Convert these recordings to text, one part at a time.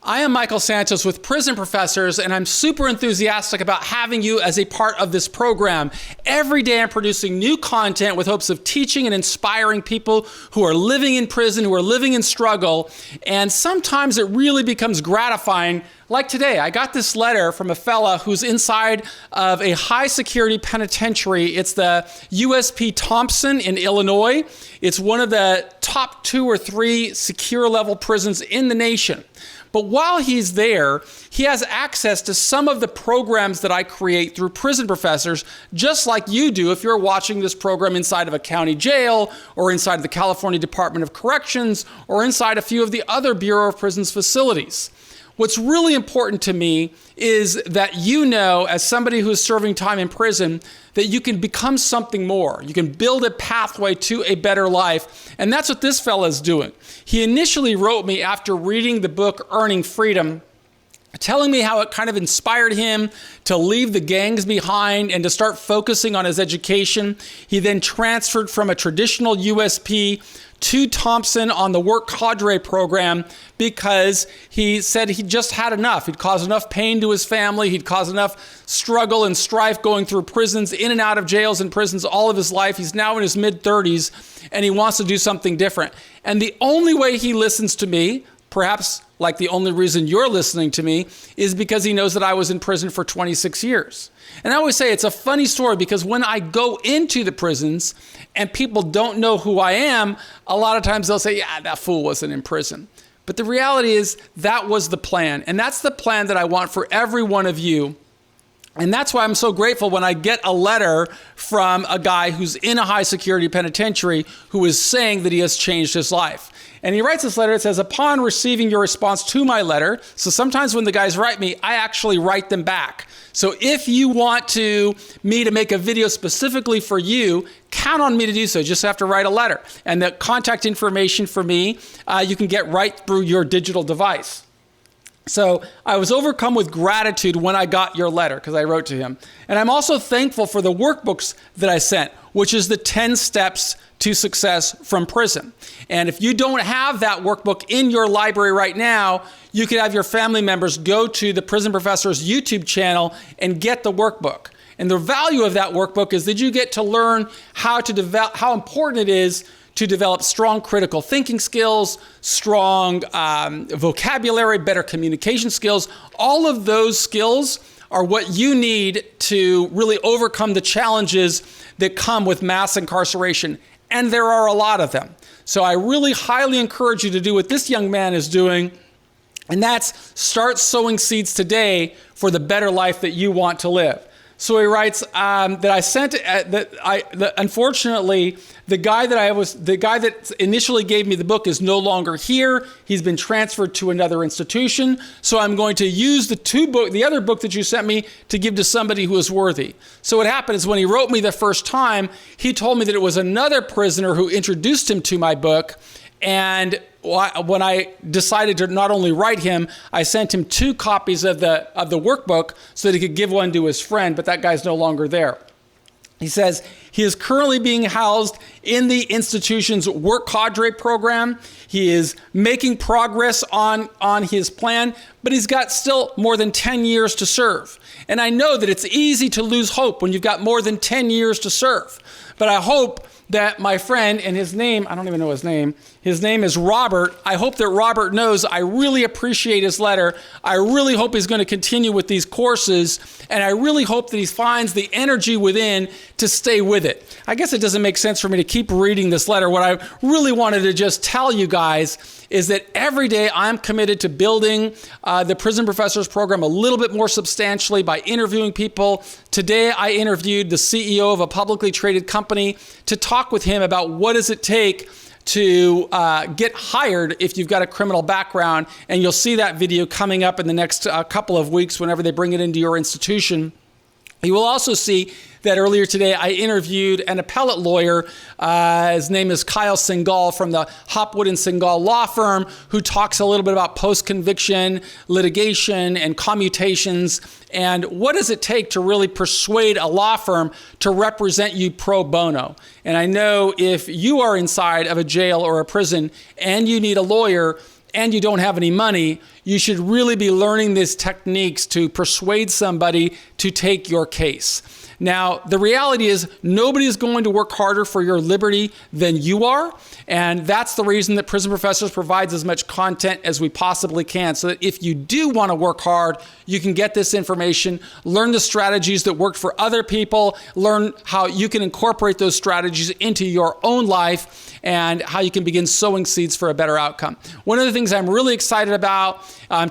I am Michael Santos with Prison Professors, and I'm super enthusiastic about having you as a part of this program. Every day I'm producing new content with hopes of teaching and inspiring people who are living in prison, who are living in struggle, and sometimes it really becomes gratifying. Like today, I got this letter from a fella who's inside of a high security penitentiary. It's the USP Thompson in Illinois. It's one of the top 2 or 3 secure level prisons in the nation. But while he's there, he has access to some of the programs that I create through Prison Professors, just like you do if you're watching this program inside of a county jail or inside of the California Department of Corrections or inside a few of the other Bureau of Prisons facilities. What's really important to me is that you know, as somebody who is serving time in prison, that you can become something more. You can build a pathway to a better life. And that's what this fella is doing. He initially wrote me after reading the book, Earning Freedom, telling me how it kind of inspired him to leave the gangs behind and to start focusing on his education. He then transferred from a traditional USP to Thompson on the work cadre program because he said he just had enough. He'd caused enough pain to his family. He'd caused enough struggle and strife going through prisons, in and out of jails and prisons all of his life. He's now in his mid-30s and he wants to do something different. And the only way he listens to me, perhaps like the only reason you're listening to me, is because he knows that I was in prison for 26 years. And I always say it's a funny story because when I go into the prisons and people don't know who I am, a lot of times they'll say, yeah, that fool wasn't in prison. But the reality is that was the plan. And that's the plan that I want for every one of you. And that's why I'm so grateful when I get a letter from a guy who's in a high security penitentiary who is saying that he has changed his life. And he writes this letter. It says, upon receiving your response to my letter, so sometimes when the guys write me, I actually write them back. So if you want me to make a video specifically for you, count on me to do so. You just have to write a letter. And the contact information for me, you can get right through your digital device. So I was overcome with gratitude when I got your letter because I wrote to him. And I'm also thankful for the workbooks that I sent, which is the 10 steps to success from prison. And if you don't have that workbook in your library right now, you could have your family members go to the Prison Professors YouTube channel and get the workbook. And the value of that workbook is that you get to learn how important it is to develop strong critical thinking skills, strong vocabulary, better communication skills. All of those skills are what you need to really overcome the challenges that come with mass incarceration. And there are a lot of them. So I really highly encourage you to do what this young man is doing, and that's start sowing seeds today for the better life that you want to live. So he writes unfortunately, the guy that initially gave me the book is no longer here. He's been transferred to another institution. So I'm going to use the other book that you sent me to give to somebody who is worthy. So what happened is when he wrote me the first time, he told me that it was another prisoner who introduced him to my book. And when I decided to not only write him, I sent him 2 copies of the workbook so that he could give one to his friend, but that guy's no longer there. He says he is currently being housed in the institution's work cadre program. He is making progress on his plan, but he's got still more than 10 years to serve. And I know that it's easy to lose hope when you've got more than 10 years to serve. But I hope that my friend, and his name, I don't even know his name is Robert. I hope that Robert knows I really appreciate his letter. I really hope he's going to continue with these courses, and I really hope that he finds the energy within to stay with it. I guess it doesn't make sense for me to keep reading this letter. What I really wanted to just tell you guys is that every day I'm committed to building the Prison Professors program a little bit more substantially by interviewing people. Today I interviewed the CEO of a publicly traded company to talk with him about what does it take to get hired if you've got a criminal background. And you'll see that video coming up in the next couple of weeks whenever they bring it into your institution. You will also see that earlier today I interviewed an appellate lawyer. His name is Kyle Singal from the Hopwood and Singal law firm, who talks a little bit about post-conviction litigation and commutations and what does it take to really persuade a law firm to represent you pro bono. And I know if you are inside of a jail or a prison and you need a lawyer and you don't have any money, you should really be learning these techniques to persuade somebody to take your case. Now, the reality is nobody is going to work harder for your liberty than you are. And that's the reason that Prison Professors provides as much content as we possibly can, so that if you do want to work hard, you can get this information, learn the strategies that worked for other people, learn how you can incorporate those strategies into your own life, and how you can begin sowing seeds for a better outcome. One of the things I'm really excited about,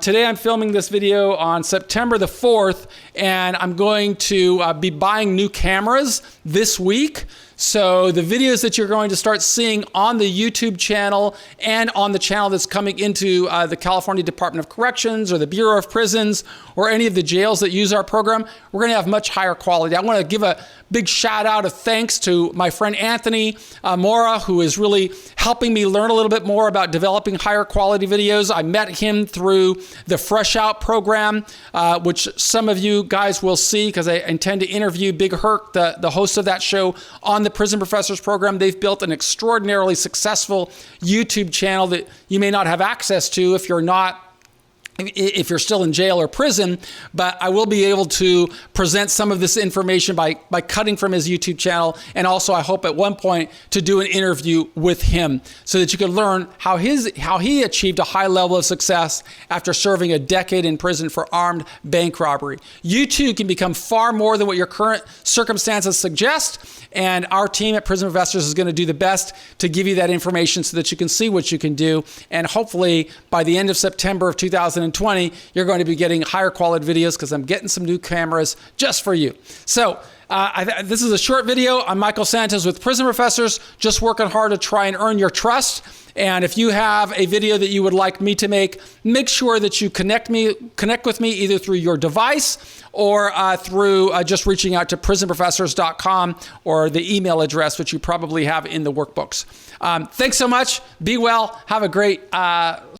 today I'm filming this video on September the 4th, and I'm going to be buying new cameras this week. So the videos that you're going to start seeing on the YouTube channel and on the channel that's coming into the California Department of Corrections or the Bureau of Prisons or any of the jails that use our program, we're going to have much higher quality. I want to give a big shout out of thanks to my friend Anthony Mora, who is really helping me learn a little bit more about developing higher quality videos. I met him through the Fresh Out program, which some of you guys will see because I intend to interview Big Herc, the host of that show, on the Prison Professors program. They've built an extraordinarily successful YouTube channel that you may not have access to if you're still in jail or prison, but I will be able to present some of this information by cutting from his YouTube channel, and also I hope at one point to do an interview with him so that you can learn how he achieved a high level of success after serving a decade in prison for armed bank robbery. You too can become far more than what your current circumstances suggest, and our team at Prison Professors is going to do the best to give you that information so that you can see what you can do, and hopefully by the end of September of 2020, you're going to be getting higher quality videos because I'm getting some new cameras just for you. So this is a short video. I'm Michael Santos with Prison Professors, just working hard to try and earn your trust. And if you have a video that you would like me to make sure that you connect with me either through your device or through just reaching out to prisonprofessors.com or the email address, which you probably have in the workbooks. Thanks so much. Be well. Have a great